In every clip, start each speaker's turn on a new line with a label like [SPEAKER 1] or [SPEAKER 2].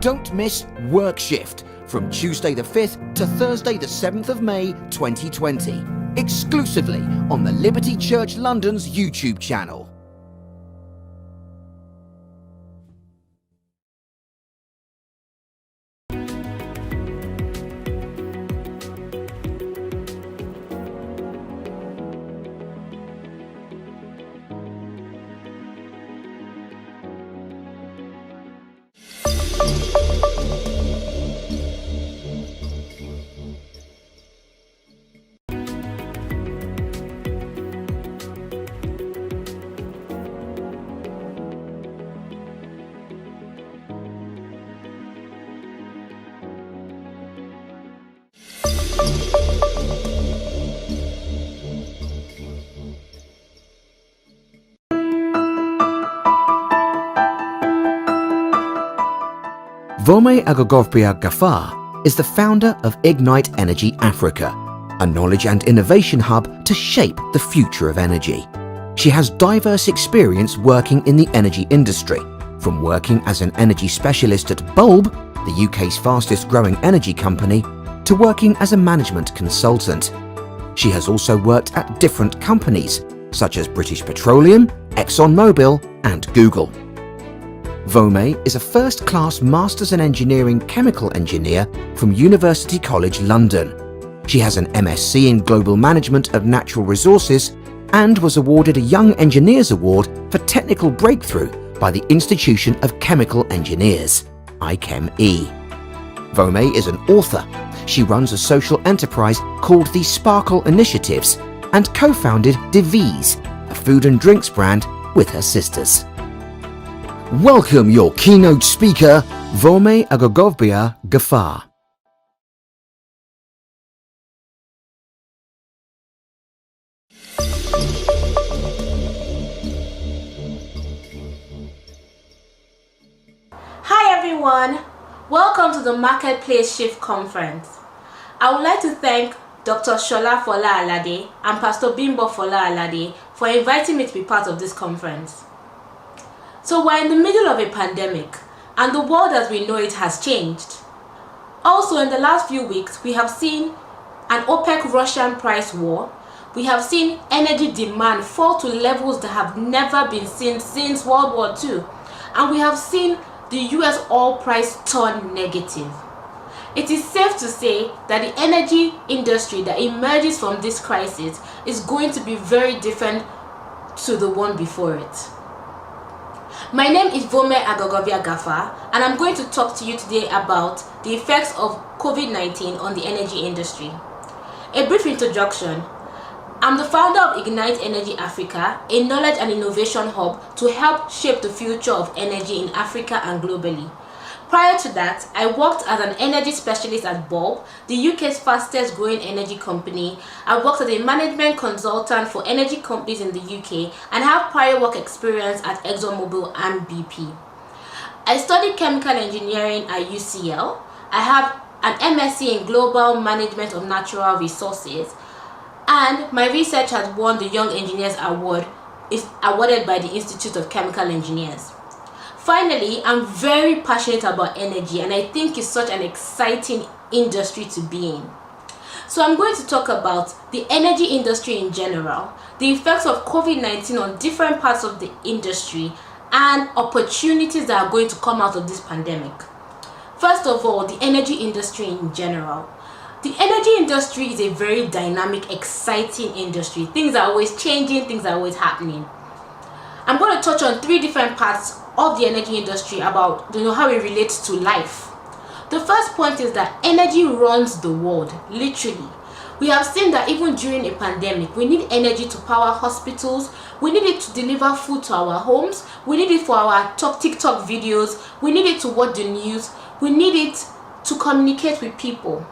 [SPEAKER 1] Don't miss Work Shift from Tuesday the 5th to Thursday the 7th of May 2020, exclusively on the Liberty Church London's YouTube channel. Vome Aghoghovbia-Gafaar is the founder of Ignite Energy Africa, a knowledge and innovation hub to shape the future of energy. She has diverse experience working in the energy industry, from working as an energy specialist at Bulb, the UK's fastest growing energy company, to working as a management consultant. She has also worked at different companies such as British Petroleum, ExxonMobil and Google. Vome is a first-class Masters in Engineering Chemical Engineer from University College London. She has an MSc in Global Management of Natural Resources and was awarded a Young Engineers Award for Technical Breakthrough by the Institution of Chemical Engineers, IChemE. Vome is an author. She runs a social enterprise called the Sparkle Initiatives and co-founded Devise, a food and drinks brand, with her sisters. Welcome your keynote speaker, Vome Aghoghovbia-Gafaar.
[SPEAKER 2] Hi everyone, welcome to the Marketplace Shift Conference. I would like to thank Dr. Shola Fola-Alade and Pastor Bimbo Fola-Alade for inviting me to be part of this conference. So we're in the middle of a pandemic and the world as we know it has changed. Also in the last few weeks we have seen an OPEC-Russian price war. We have seen energy demand fall to levels that have never been seen since World War II. And we have seen the US oil price turn negative. It is safe to say that the energy industry that emerges from this crisis is going to be very different to the one before it. My name is Vome Aghoghovbia-Gafaar and I'm going to talk to you today about the effects of COVID-19 on the energy industry. A brief introduction. I'm the founder of Ignite Energy Africa, a knowledge and innovation hub to help shape the future of energy in Africa and globally. Prior to that, I worked as an energy specialist at Bulb, the UK's fastest growing energy company. I worked as a management consultant for energy companies in the UK and have prior work experience at ExxonMobil and BP. I studied chemical engineering at UCL. I have an MSc in Global Management of Natural Resources, and my research has won the Young Engineers Award, is awarded by the Institute of Chemical Engineers. Finally, I'm very passionate about energy and I think it's such an exciting industry to be in. So I'm going to talk about the energy industry in general, the effects of COVID-19 on different parts of the industry, and opportunities that are going to come out of this pandemic. First of all, the energy industry in general. The energy industry is a very dynamic, exciting industry. Things are always changing, things are always happening. I'm going to touch on three different parts of the energy industry about how it relates to life. The first point is that energy runs the world, literally. We have seen that even during a pandemic, we need energy to power hospitals, we need it to deliver food to our homes, we need it for our TikTok videos, we need it to watch the news, we need it to communicate with people.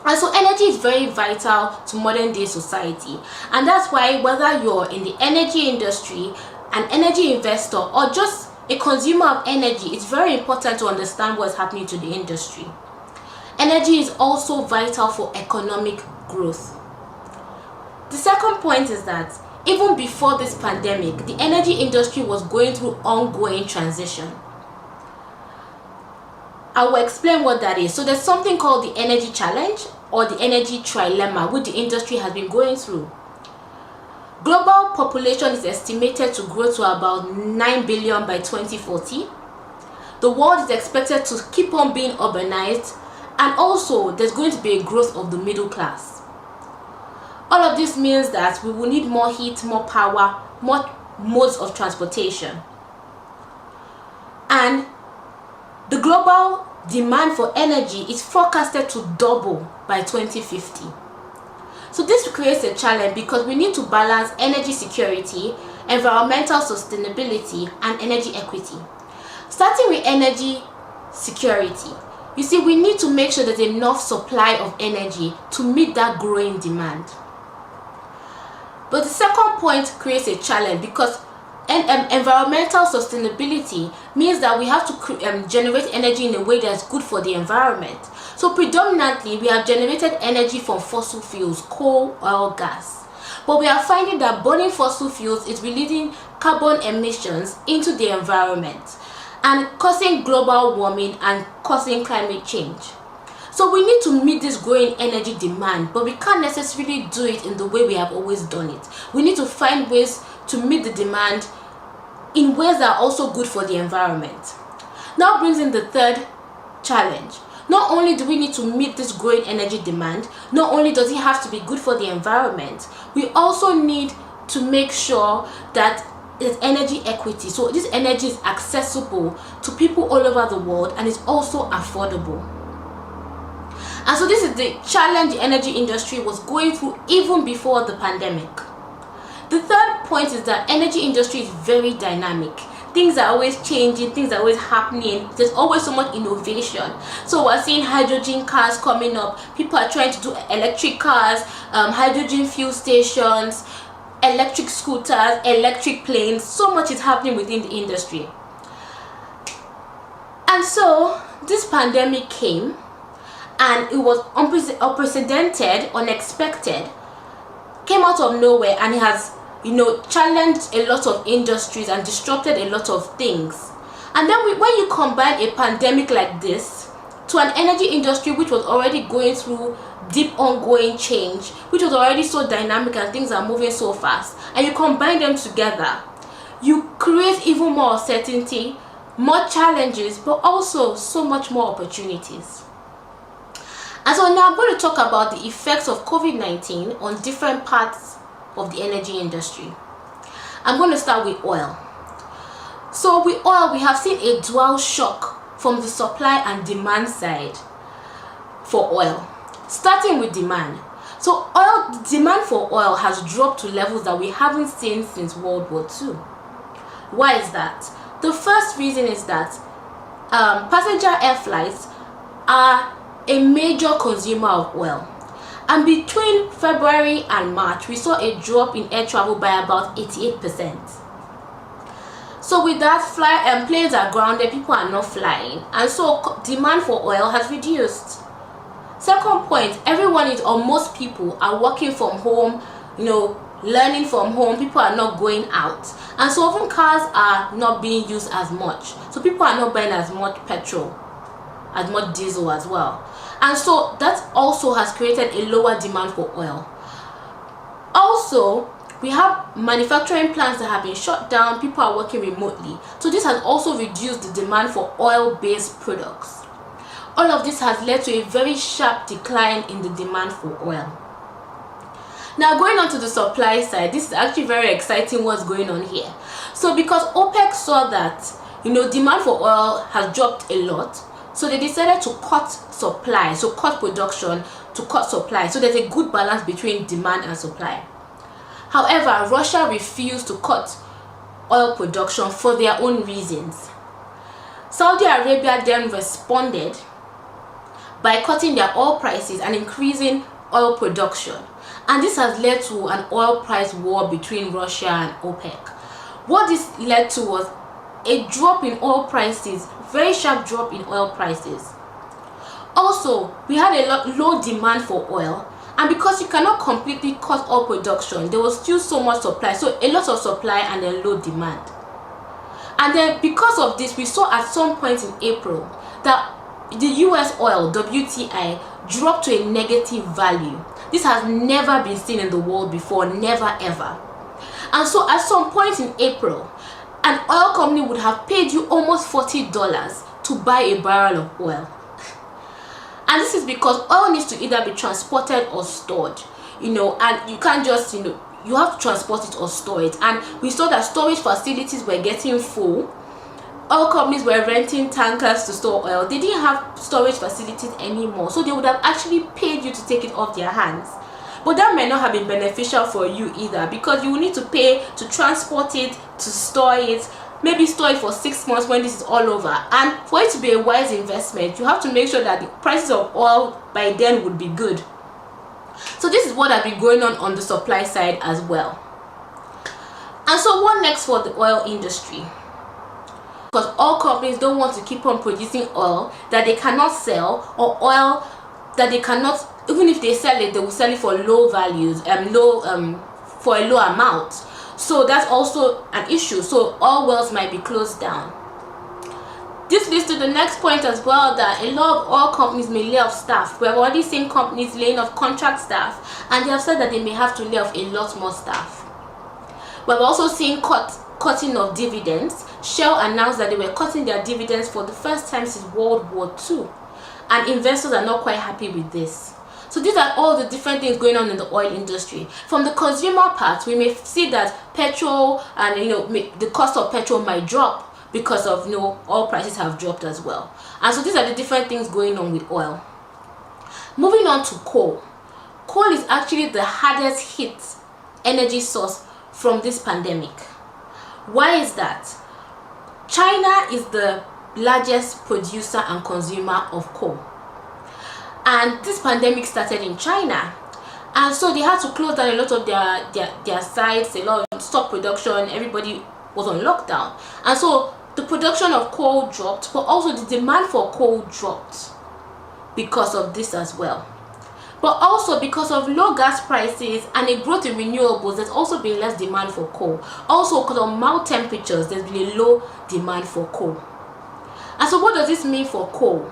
[SPEAKER 2] And so energy is very vital to modern day society. And that's why whether you're in the energy industry, an energy investor, or just a consumer of energy, it's very important to understand what's happening to the industry. Energy is also vital for economic growth. The second point is that even before this pandemic, the energy industry was going through ongoing transition. I will explain what that is. So there's something called the energy challenge or the energy trilemma, which the industry has been going through. Global population is estimated to grow to about 9 billion by 2040. The world is expected to keep on being urbanized, and also there's going to be a growth of the middle class. All of this means that we will need more heat, more power, more modes of transportation. And the global demand for energy is forecasted to double by 2050. So this creates a challenge because we need to balance energy security, environmental sustainability, and energy equity. Starting with energy security, you see, we need to make sure there's enough supply of energy to meet that growing demand. But the second point creates a challenge because environmental sustainability means that we have to generate energy in a way that's good for the environment. So predominantly, we have generated energy from fossil fuels, coal, oil, gas. But we are finding that burning fossil fuels is releasing carbon emissions into the environment and causing global warming and causing climate change. So we need to meet this growing energy demand, but we can't necessarily do it in the way we have always done it. We need to find ways to meet the demand in ways that are also good for the environment. Now brings in the third challenge. Not only do we need to meet this growing energy demand, not only does it have to be good for the environment, we also need to make sure that there's energy equity. So this energy is accessible to people all over the world and is also affordable. And so this is the challenge the energy industry was going through even before the pandemic. The third point is that energy industry is very dynamic. Things are always changing, things are always happening. There's always so much innovation. So we're seeing hydrogen cars coming up. People are trying to do electric cars, hydrogen fuel stations, electric scooters, electric planes. So much is happening within the industry. And so this pandemic came, and it was unprecedented, unexpected, came out of nowhere, and it has challenged a lot of industries and disrupted a lot of things. And then when you combine a pandemic like this to an energy industry which was already going through deep ongoing change, which was already so dynamic and things are moving so fast, and you combine them together, you create even more uncertainty, more challenges, but also so much more opportunities. And so now I'm going to talk about the effects of COVID-19 on different parts of the energy industry. I'm going to start with oil. So with oil, we have seen a dual shock from the supply and demand side for oil. Starting with demand. So demand for oil has dropped to levels that we haven't seen since World War II. Why is that? The first reason is that passenger air flights are a major consumer of oil. And between February and March, we saw a drop in air travel by about 88%. So with that, planes are grounded, people are not flying, and so demand for oil has reduced. Second point, most people are working from home, learning from home, people are not going out. And so often cars are not being used as much. So people are not buying as much petrol, as much diesel as well. And so that also has created a lower demand for oil. Also, we have manufacturing plants that have been shut down, people are working remotely. So this has also reduced the demand for oil-based products. All of this has led to a very sharp decline in the demand for oil. Now going on to the supply side, this is actually very exciting what's going on here. So because OPEC saw that demand for oil has dropped a lot, so they decided to cut supply, so cut production to cut supply. So there's a good balance between demand and supply. However, Russia refused to cut oil production for their own reasons. Saudi Arabia then responded by cutting their oil prices and increasing oil production. And this has led to an oil price war between Russia and OPEC. What this led to was a drop in oil prices, very sharp drop in oil prices. Also, we had a low demand for oil, and because you cannot completely cut oil production, there was still so much supply, so a lot of supply and a low demand. And then because of this, we saw at some point in April that the US oil WTI dropped to a negative value. This has never been seen in the world before, never ever. And so at some point in April, an oil company would have paid you almost $40 to buy a barrel of oil. And this is because oil needs to either be transported or stored, and you can't just, you have to transport it or store it. And we saw that storage facilities were getting full. Oil companies were renting tankers to store oil. They didn't have storage facilities anymore, so they would have actually paid you to take it off their hands. But that may not have been beneficial for you either, because you will need to pay to transport it, to store it, maybe store it for 6 months when this is all over. And for it to be a wise investment, you have to make sure that the prices of oil by then would be good. So this is what has been going on the supply side as well. And so what next for the oil industry? Because oil companies don't want to keep on producing oil that they cannot sell, or oil that they cannot, even if they sell it, they will sell it for low values, for a low amount. So that's also an issue. So oil wells might be closed down. This leads to the next point as well, that a lot of oil companies may lay off staff. We have already seen companies laying off contract staff, and they have said that they may have to lay off a lot more staff. We have also seen cutting of dividends. Shell announced that they were cutting their dividends for the first time since World War II, and investors are not quite happy with this. So these are all the different things going on in the oil industry. From the consumer part, we may see that petrol and the cost of petrol might drop because of oil prices have dropped as well. And so these are the different things going on with oil. Moving on to coal. Coal is actually the hardest hit energy source from this pandemic. Why is that? China is the largest producer and consumer of coal. And this pandemic started in China, and so they had to close down a lot of their sites, a lot of stop production. Everybody was on lockdown, and so the production of coal dropped, but also the demand for coal dropped because of this as well. But also because of low gas prices and a growth in renewables, there's also been less demand for coal. Also because of mild temperatures, there's been a low demand for coal. And so what does this mean for coal?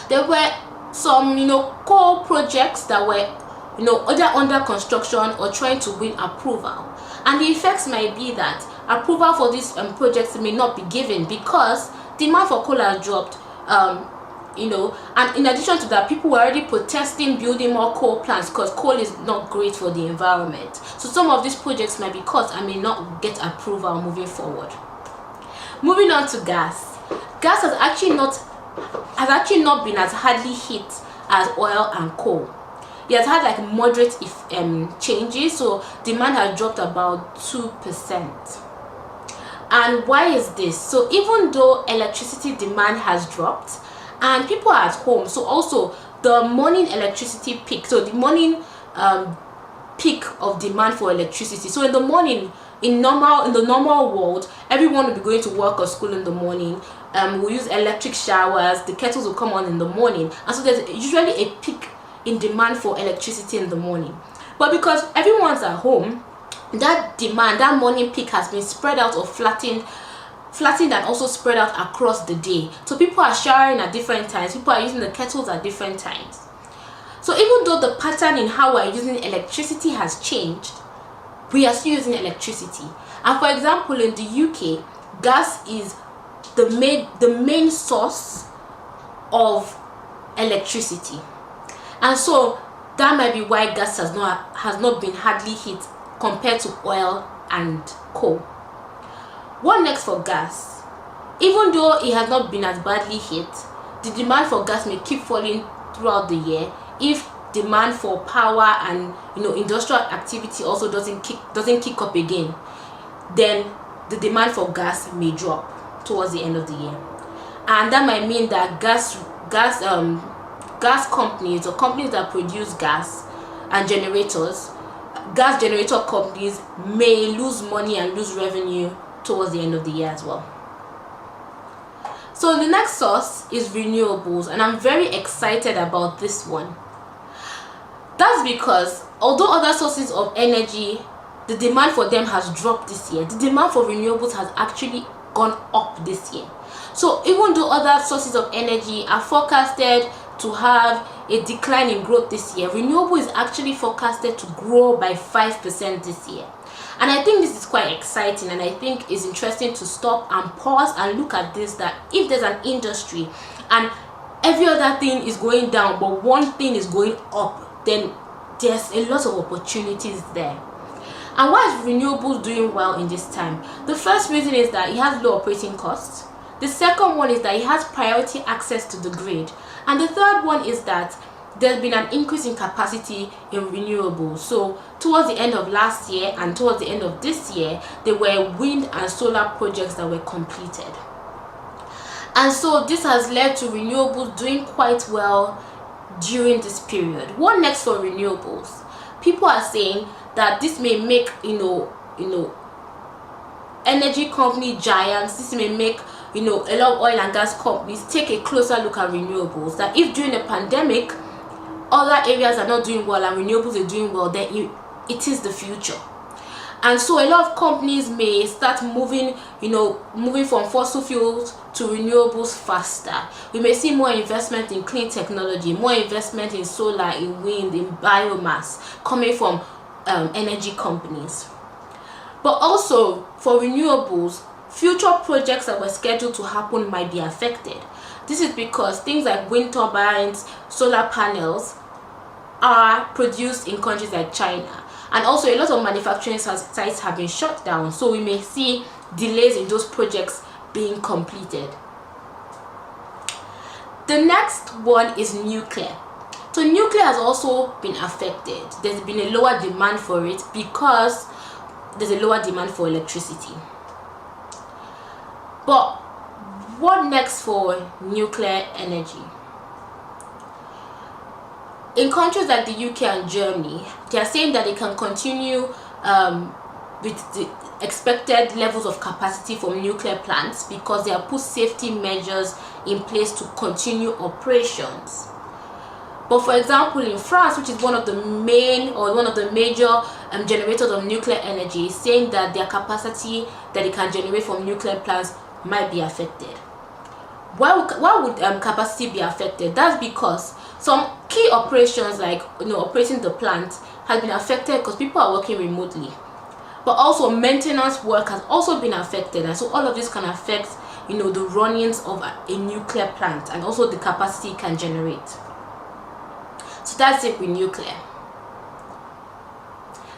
[SPEAKER 2] There were some coal projects that were either under construction or trying to win approval, and the effects might be that approval for these projects may not be given because demand for coal has dropped. And in addition to that, people were already protesting building more coal plants because coal is not great for the environment. So some of these projects might be cut and may not get approval moving forward. Moving on to gas. Gas has actually not been as hardly hit as oil and coal. It has had like moderate changes, so demand has dropped about 2%. And why is this? So even though electricity demand has dropped and people are at home, so also the morning electricity peak, so the morning peak of demand for electricity. So in the morning, in the normal world, everyone will be going to work or school in the morning. We'll use electric showers, the kettles will come on in the morning, and so there's usually a peak in demand for electricity in the morning. But because everyone's at home, that demand, that morning peak has been spread out or flattened and also spread out across the day. So people are showering at different times, people are using the kettles at different times. So even though the pattern in how we're using electricity has changed, we are still using electricity. And for example, in the UK, gas is the main source of electricity, and so that might be why gas has not been hardly hit compared to oil and coal. What next for gas? Even though it has not been as badly hit, the demand for gas may keep falling throughout the year if demand for power and industrial activity also doesn't kick up again. Then the demand for gas may drop towards the end of the year, and that might mean that gas companies or companies that produce gas and generators, gas generator companies may lose money and lose revenue towards the end of the year as well. So the next source is renewables, and I'm very excited about this one. That's because although other sources of energy, the demand for them has dropped this year, the demand for renewables has actually gone up this year. So even though other sources of energy are forecasted to have a decline in growth this year, renewable is actually forecasted to grow by 5% this year. And I think this is quite exciting, and I think it's interesting to stop and pause and look at this, that if there's an industry and every other thing is going down but one thing is going up, then there's a lot of opportunities there. And why is renewables doing well in this time? The first reason is that it has low operating costs. The second one is that it has priority access to the grid. And the third one is that there's been an increase in capacity in renewables. So towards the end of last year and towards the end of this year, there were wind and solar projects that were completed. And so this has led to renewables doing quite well during this period. What next for renewables? People are saying that this may make energy company giants, this may make a lot of oil and gas companies take a closer look at renewables. That if during a pandemic other areas are not doing well and renewables are doing well, then it is the future. And so a lot of companies may start moving from fossil fuels to renewables faster. We may see more investment in clean technology, more investment in solar, in wind, in biomass coming from energy companies. But also for renewables, future projects that were scheduled to happen might be affected. This is because things like wind turbines, solar panels are produced in countries like China, and also a lot of manufacturing sites have been shut down, so we may see delays in those projects being completed. The next one is nuclear. So nuclear has also been affected. There's been a lower demand for it because there's a lower demand for electricity. But what next for nuclear energy? In countries like the UK and Germany, they are saying that they can continue with the expected levels of capacity from nuclear plants because they have put safety measures in place to continue operations. But for example, in France, which is one of the major generators of nuclear energy, is saying that their capacity that they can generate from nuclear plants might be affected. Why would capacity be affected? That's because some key operations like operating the plant has been affected because people are working remotely. But also maintenance work has also been affected, and so all of this can affect the runnings of a nuclear plant and also the capacity it can generate. So that's it with nuclear.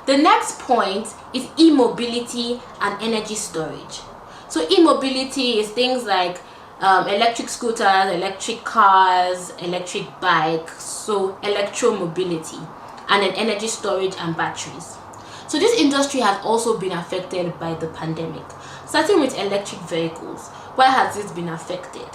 [SPEAKER 2] The next point is e-mobility and energy storage. So e-mobility is things like electric scooters, electric cars, electric bikes, so electromobility, and then energy storage and batteries. So this industry has also been affected by the pandemic. Starting with electric vehicles, why has this been affected?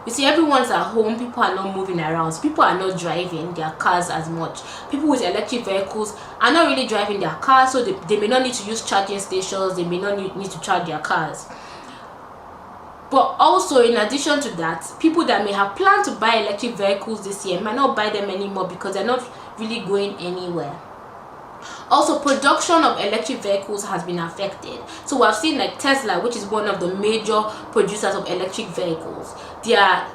[SPEAKER 2] You see, everyone's at home, people are not moving around, so people are not driving their cars as much. People with electric vehicles are not really driving their cars, so they may not need to use charging stations, they may not need to charge their cars. But also, in addition to that, people that may have planned to buy electric vehicles this year might not buy them anymore because they're not really going anywhere. Also, production of electric vehicles has been affected. So we have seen like Tesla, which is one of the major producers of electric vehicles. Their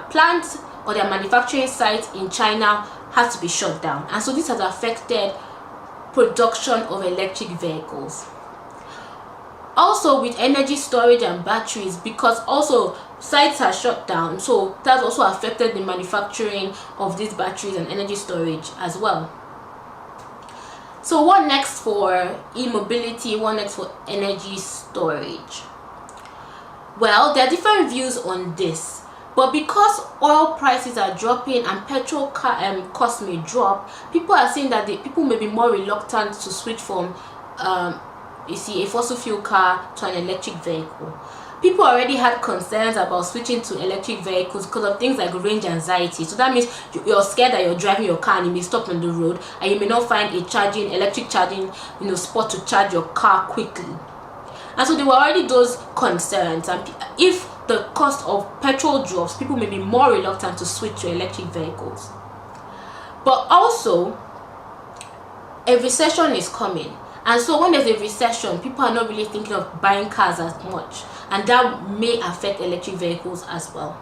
[SPEAKER 2] plants or their manufacturing site in China has to be shut down, and so this has affected production of electric vehicles. Also with energy storage and batteries, because also sites are shut down, so that's also affected the manufacturing of these batteries and energy storage as well. So what next for e-mobility? What next for energy storage? Well, there are different views on this, but because oil prices are dropping and petrol costs may drop, people are saying that people may be more reluctant to switch from a fossil fuel car to an electric vehicle. People already had concerns about switching to electric vehicles because of things like range anxiety. So that means you're scared that you're driving your car and you may stop on the road and you may not find a electric charging spot to charge your car quickly. And so there were already those concerns, and if the cost of petrol drops, people may be more reluctant to switch to electric vehicles. But also, a recession is coming. And so when there's a recession, people are not really thinking of buying cars as much. and that may affect electric vehicles as well.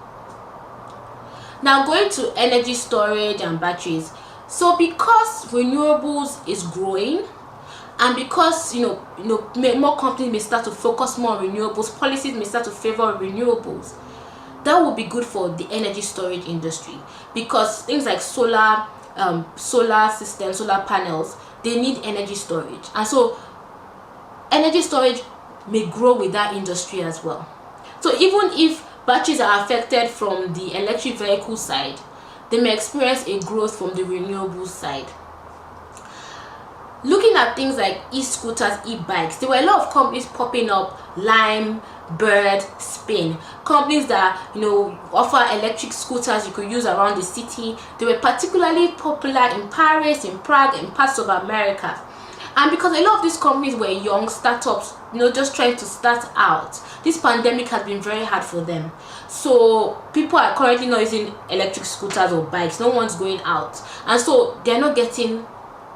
[SPEAKER 2] Now going to energy storage and batteries. So because renewables is growing, and because more companies may start to focus more on renewables, policies may start to favor renewables, that will be good for the energy storage industry, because things like solar systems, solar panels, they need energy storage, and so energy storage may grow with that industry as well. So even if batteries are affected from the electric vehicle side, they may experience a growth from the renewables side. Looking at things like e-scooters, e-bikes, there were a lot of companies popping up: Lime, Bird, Spin, companies that offer electric scooters you could use around the city. They were particularly popular in Paris, in Prague, and parts of America. And because a lot of these companies were young startups, just trying to start out, this pandemic has been very hard for them. So people are currently not using electric scooters or bikes. No one's going out, and so they're not getting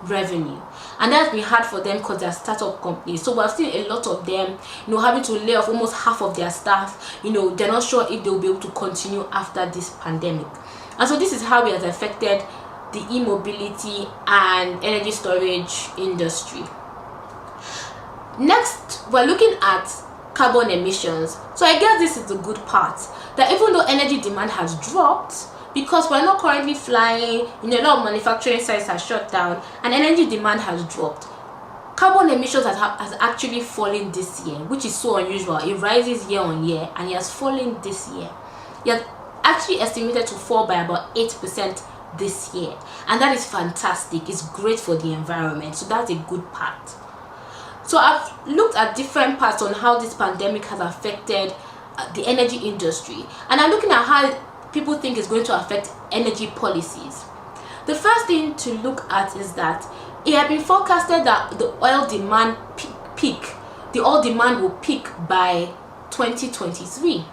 [SPEAKER 2] revenue, and that's been hard for them because they're startup companies. So we're seeing a lot of them having to lay off almost half of their staff. They're not sure if they'll be able to continue after this pandemic, and so this is how it has affected the e-mobility and energy storage industry. Next, we're looking at carbon emissions. So I guess this is the good part, that even though energy demand has dropped, because we're not currently flying, a lot of manufacturing sites are shut down and energy demand has dropped, carbon emissions has actually fallen this year, which is so unusual. It rises year on year, and it has fallen this year. It has actually estimated to fall by about 8% this year, and that is fantastic. It's great for the environment, so that's a good part. So I've looked at different parts on how this pandemic has affected the energy industry, and I'm looking at how people think it's going to affect energy policies. The first thing to look at is that it had been forecasted that the oil demand will peak by 2023.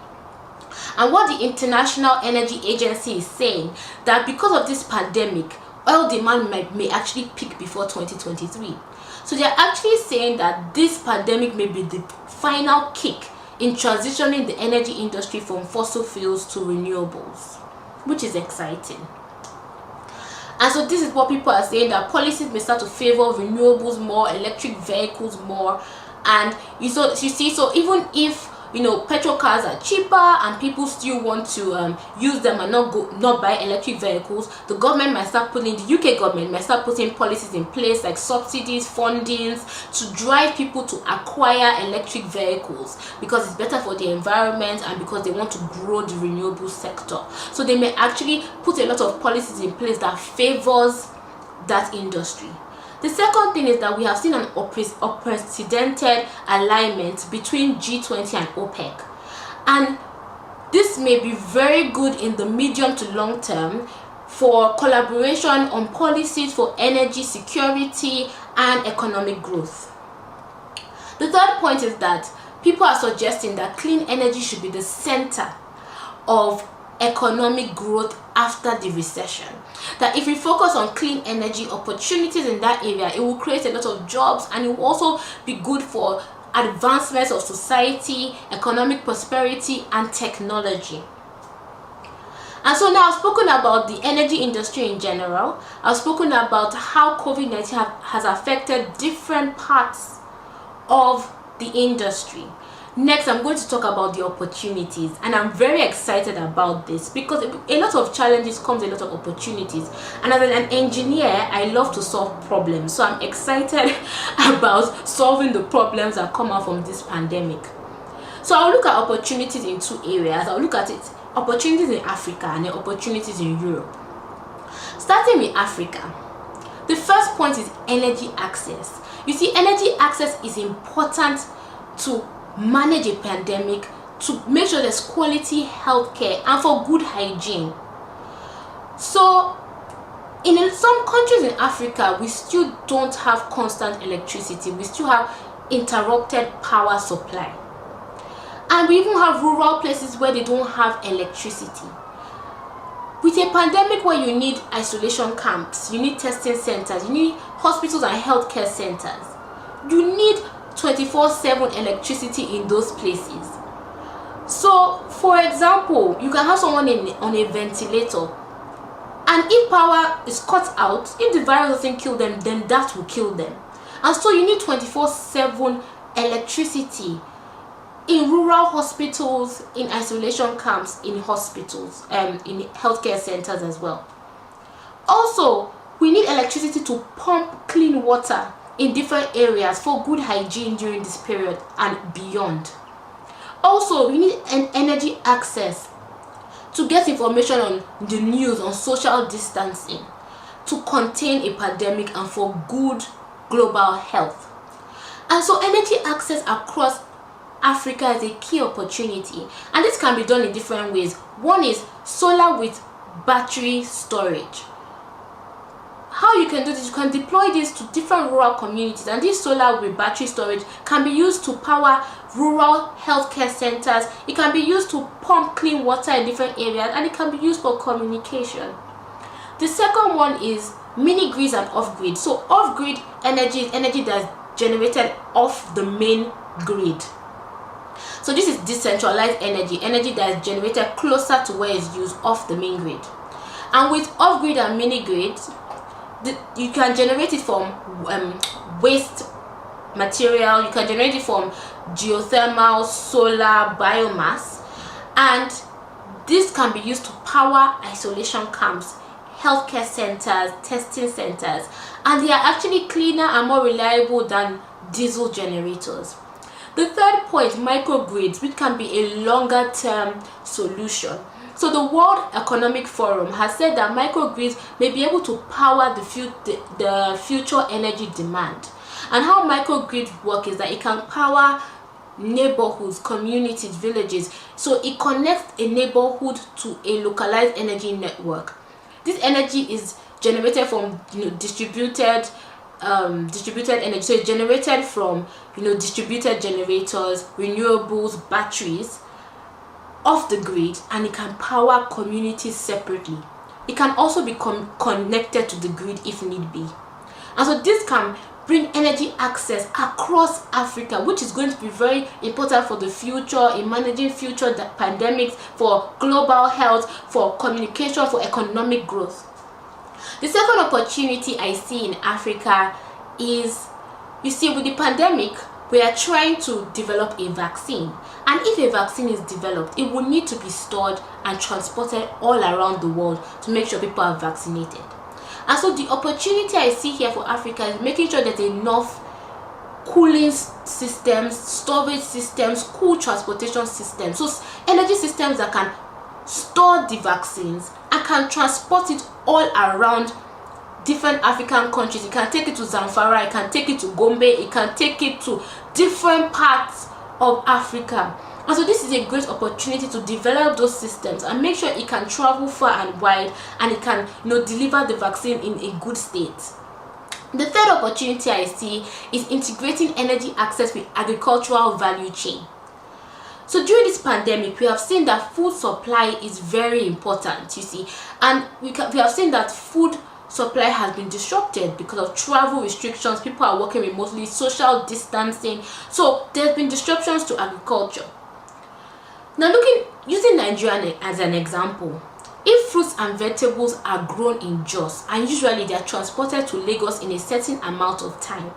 [SPEAKER 2] And what the International Energy Agency is saying, that because of this pandemic, oil demand may actually peak before 2023. So they're actually saying that this pandemic may be the final kick in transitioning the energy industry from fossil fuels to renewables, which is exciting. And so this is what people are saying, that policies may start to favor renewables more, electric vehicles more. And you see, so even if petrol cars are cheaper and people still want to use them and not buy electric vehicles, the UK government might start putting policies in place like subsidies, fundings, to drive people to acquire electric vehicles, because it's better for the environment and because they want to grow the renewable sector. So they may actually put a lot of policies in place that favors that industry. The second thing is that we have seen an unprecedented alignment between G20 and OPEC, and this may be very good in the medium to long term for collaboration on policies for energy security and economic growth. The third point is that people are suggesting that clean energy should be the center of economic growth after the recession. That if we focus on clean energy opportunities in that area, it will create a lot of jobs, and it will also be good for advancements of society, economic prosperity, and technology. And so now I've spoken about the energy industry in general. I've spoken about how COVID-19 has affected different parts of the industry. Next, I'm going to talk about the opportunities, and I'm very excited about this because a lot of challenges comes a lot of opportunities, and as an engineer, I love to solve problems, so I'm excited about solving the problems that come out from this pandemic. So I'll look at opportunities in two areas. I'll look at opportunities in Africa and the opportunities in Europe. Starting with Africa, the first point is energy access. You see, energy access is important to manage a pandemic, to make sure there's quality healthcare and for good hygiene. So in some countries in Africa, we still don't have constant electricity. We still have interrupted power supply, and we even have rural places where they don't have electricity. With a pandemic where you need isolation camps, you need testing centers, you need hospitals and healthcare centers, you need 24/7 electricity in those places. So, for example, you can have someone on a ventilator, and if power is cut out, if the virus doesn't kill them, then that will kill them. And so you need 24/7 electricity in rural hospitals, in isolation camps, in hospitals, in healthcare centers as well. Also, we need electricity to pump clean water in different areas for good hygiene during this period and beyond. Also, we need an energy access to get information on the news, on social distancing, to contain a pandemic and for good global health. And so energy access across Africa is a key opportunity, and this can be done in different ways. One is solar with battery storage. How you can do this, you can deploy this to different rural communities, and this solar with battery storage can be used to power rural healthcare centers. It can be used to pump clean water in different areas, and it can be used for communication. The second one is mini grids and off-grid. So off-grid energy is energy that's generated off the main grid. So this is decentralized energy that is generated closer to where it's used, off the main grid. And with off-grid and mini grids, you can generate it from waste material, you can generate it from geothermal, solar, biomass, and this can be used to power isolation camps, healthcare centers, testing centers, and they are actually cleaner and more reliable than diesel generators. The third point, microgrids, which can be a longer term solution. So the World Economic Forum has said that microgrids may be able to power the future energy demand. And how microgrids work is that it can power neighborhoods, communities, villages. So it connects a neighborhood to a localized energy network. This energy is generated from distributed energy. So it's generated from distributed generators, renewables, batteries, off the grid, and it can power communities separately. It can also be connected to the grid if need be. And so this can bring energy access across Africa, which is going to be very important for the future, in managing future pandemics, for global health, for communication, for economic growth. The second opportunity I see in Africa is, with the pandemic, we are trying to develop a vaccine. And if a vaccine is developed, it will need to be stored and transported all around the world to make sure people are vaccinated. And so the opportunity I see here for Africa is making sure there's enough cooling systems, storage systems, cool transportation systems, so energy systems that can store the vaccines and can transport it all around different African countries. It can take it to Zamfara, it can take it to Gombe, it can take it to different parts of Africa. And so this is a great opportunity to develop those systems and make sure it can travel far and wide, and it can deliver the vaccine in a good state. The third opportunity I see is integrating energy access with agricultural value chain. So during this pandemic, we have seen that food supply is very important, and we have seen that food supply has been disrupted because of travel restrictions. People are working remotely, social distancing. So there's been disruptions to agriculture. Now, using Nigeria as an example, if fruits and vegetables are grown in Jos, and usually they are transported to Lagos in a certain amount of time,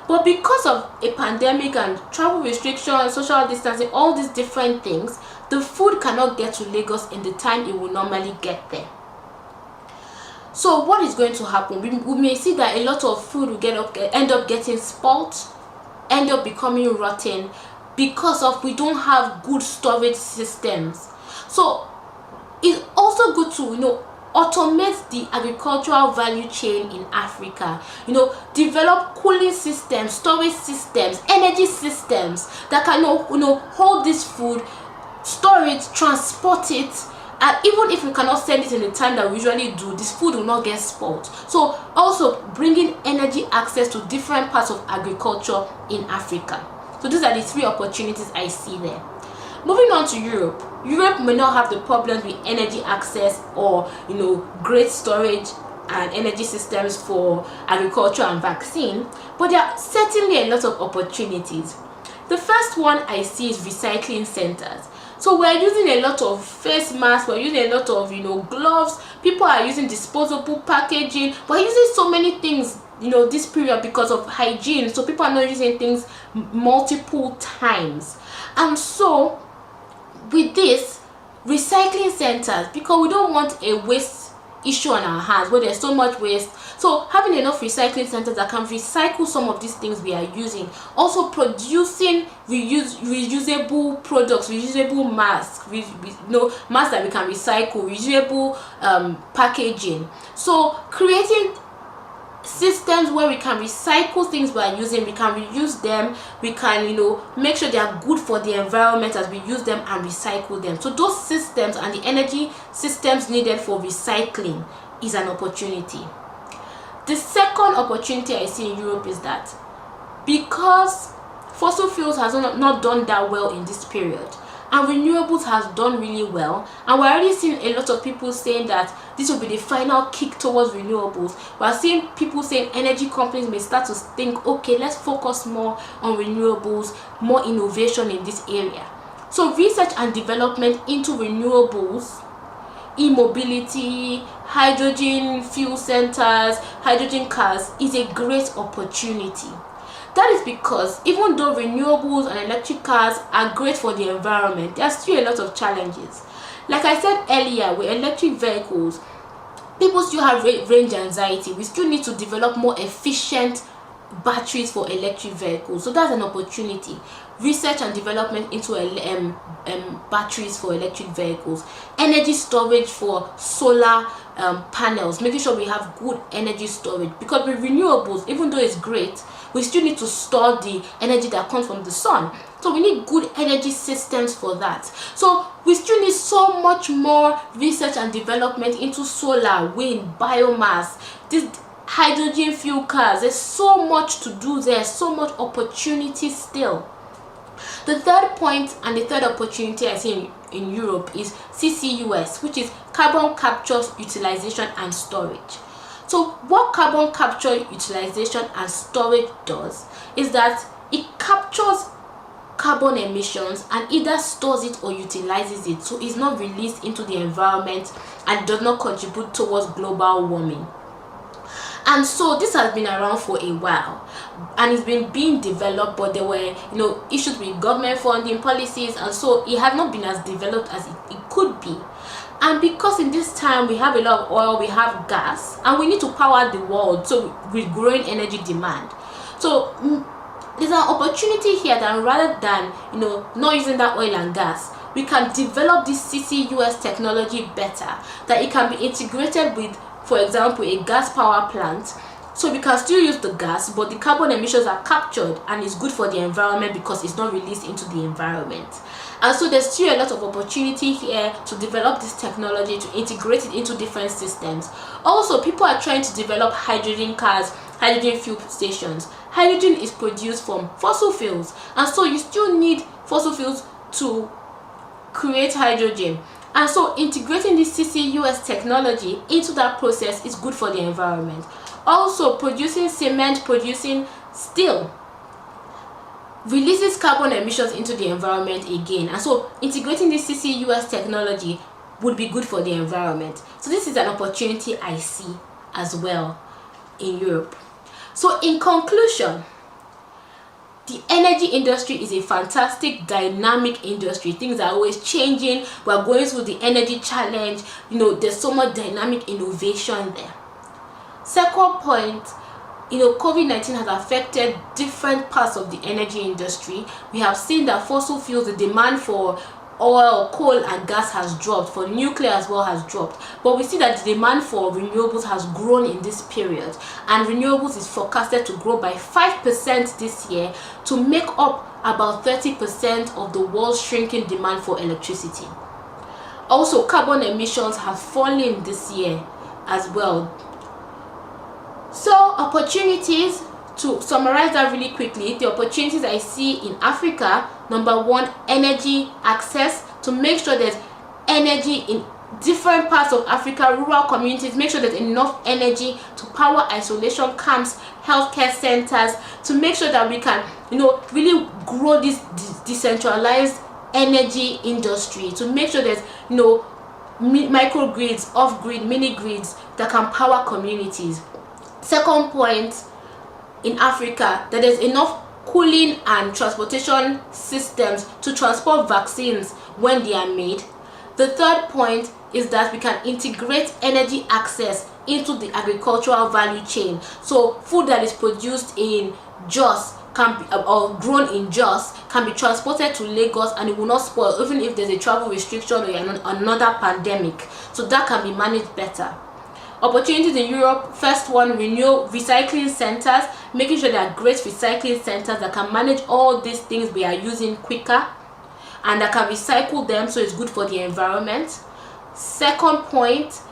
[SPEAKER 2] but because of a pandemic and travel restrictions, social distancing, all these different things, the food cannot get to Lagos in the time it will normally get there. So what is going to happen? We may see that a lot of food will end up getting spoiled, end up becoming rotten, because we don't have good storage systems. So it's also good to automate the agricultural value chain in Africa. Develop cooling systems, storage systems, energy systems that can hold this food, store it, transport it. And even if we cannot send it in the time that we usually do, this food will not get spoiled. So also bringing energy access to different parts of agriculture in Africa. So these are the three opportunities I see there. Moving on to Europe. Europe may not have the problems with energy access or great storage and energy systems for agriculture and vaccine, but there are certainly a lot of opportunities. The first one I see is recycling centers. So we're using a lot of face masks, we're using a lot of gloves, people are using disposable packaging, we're using so many things this period because of hygiene. So people are not using things multiple times. And so with this, recycling centers, because we don't want a waste issue on our hands where there's so much waste, so having enough recycling centers that can recycle some of these things we are using, also producing reusable products, reusable masks, masks that we can recycle, reusable packaging. So creating systems where we can recycle things we are using, we can reuse them, we can make sure they are good for the environment as we use them and recycle them. So those systems and the energy systems needed for recycling is an opportunity. The second opportunity I see in Europe is that because fossil fuels has not done that well in this period, and renewables has done really well, and we're already seeing a lot of people saying that this will be the final kick towards renewables. We're seeing people saying energy companies may start to think, okay, let's focus more on renewables, more innovation in this area. So research and development into renewables, e-mobility, hydrogen fuel centers, hydrogen cars is a great opportunity. That is because even though renewables and electric cars are great for the environment, there are still a lot of challenges. Like I said earlier, with electric vehicles, people still have range anxiety. We still need to develop more efficient batteries for electric vehicles. So that's an opportunity. Research and development into batteries for electric vehicles, energy storage for solar panels, making sure we have good energy storage, because with renewables, even though it's great, we still need to store the energy that comes from the sun. So we need good energy systems for that. So we still need so much more research and development into solar, wind, biomass, this hydrogen fuel cars. There's so much to do there, so much opportunity still. The third point and the third opportunity I see in Europe is CCUS, which is carbon capture, utilization and storage. So what carbon capture, utilization and storage does is that it captures carbon emissions and either stores it or utilizes it, so it's not released into the environment and does not contribute towards global warming. And so this has been around for a while and it's been being developed, but there were issues with government funding policies, and so it has not been as developed as it could be. And because in this time we have a lot of oil, we have gas, and we need to power the world, so with growing energy demand. So there's an opportunity here that rather than not using that oil and gas, we can develop this CCUS technology better, that it can be integrated with, for example, a gas power plant, so we can still use the gas, but the carbon emissions are captured and it's good for the environment because it's not released into the environment. And so there's still a lot of opportunity here to develop this technology, to integrate it into different systems. Also, people are trying to develop hydrogen cars, hydrogen fuel stations. Hydrogen is produced from fossil fuels, and so you still need fossil fuels to create hydrogen. And so integrating this CCUS technology into that process is good for the environment. Also, producing cement, producing steel releases carbon emissions into the environment again. And so integrating this CCUS technology would be good for the environment. So this is an opportunity I see as well in Europe. So in conclusion, the energy industry is a fantastic, dynamic industry. Things are always changing. We're going through the energy challenge. There's so much dynamic innovation there. Second point, COVID-19 has affected different parts of the energy industry. We have seen that fossil fuels, the demand for oil, coal and gas has dropped, for nuclear as well has dropped, but we see that the demand for renewables has grown in this period, and renewables is forecasted to grow by 5% this year to make up about 30% of the world's shrinking demand for electricity. Also, carbon emissions have fallen this year as well. So opportunities, to summarize that really quickly, the opportunities I see in Africa: number one, energy access, to make sure there's energy in different parts of Africa, rural communities, make sure there's enough energy to power isolation camps, healthcare centers, to make sure that we can really grow this decentralized energy industry to make sure there's microgrids, off-grid, mini-grids that can power communities. Second point, in Africa, that there's enough cooling and transportation systems to transport vaccines when they are made. The third point is that we can integrate energy access into the agricultural value chain. So food that is produced in Jos can be, or grown in Jos, can be transported to Lagos and it will not spoil even if there's a travel restriction or another pandemic. So that can be managed better. Opportunities in Europe, first one, recycling centers, making sure there are great recycling centers that can manage all these things we are using quicker and that can recycle them, so it's good for the environment. Second point,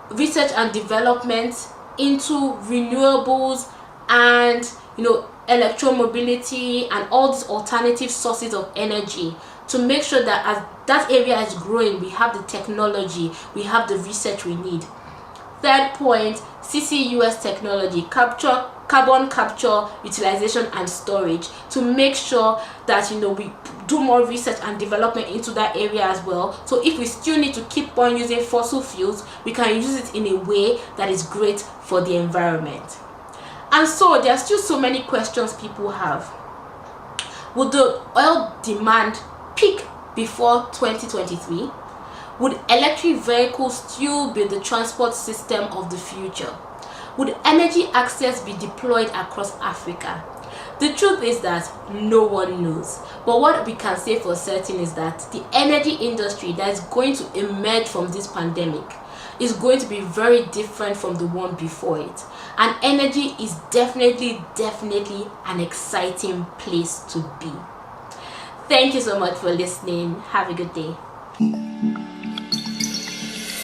[SPEAKER 2] research and development into renewables and electromobility and all these alternative sources of energy, to make sure that as that area is growing, we have the technology, we have the research we need. Third point, CCUS technology, carbon capture, utilization and storage, to make sure that we do more research and development into that area as well. So if we still need to keep on using fossil fuels, we can use it in a way that is great for the environment. And so there are still so many questions people have. Would the oil demand peak before 2023? Would electric vehicles still be the transport system of the future? Would energy access be deployed across Africa? The truth is that no one knows. But what we can say for certain is that the energy industry that is going to emerge from this pandemic is going to be very different from the one before it. And energy is definitely an exciting place to be. Thank you so much for listening. Have a good day.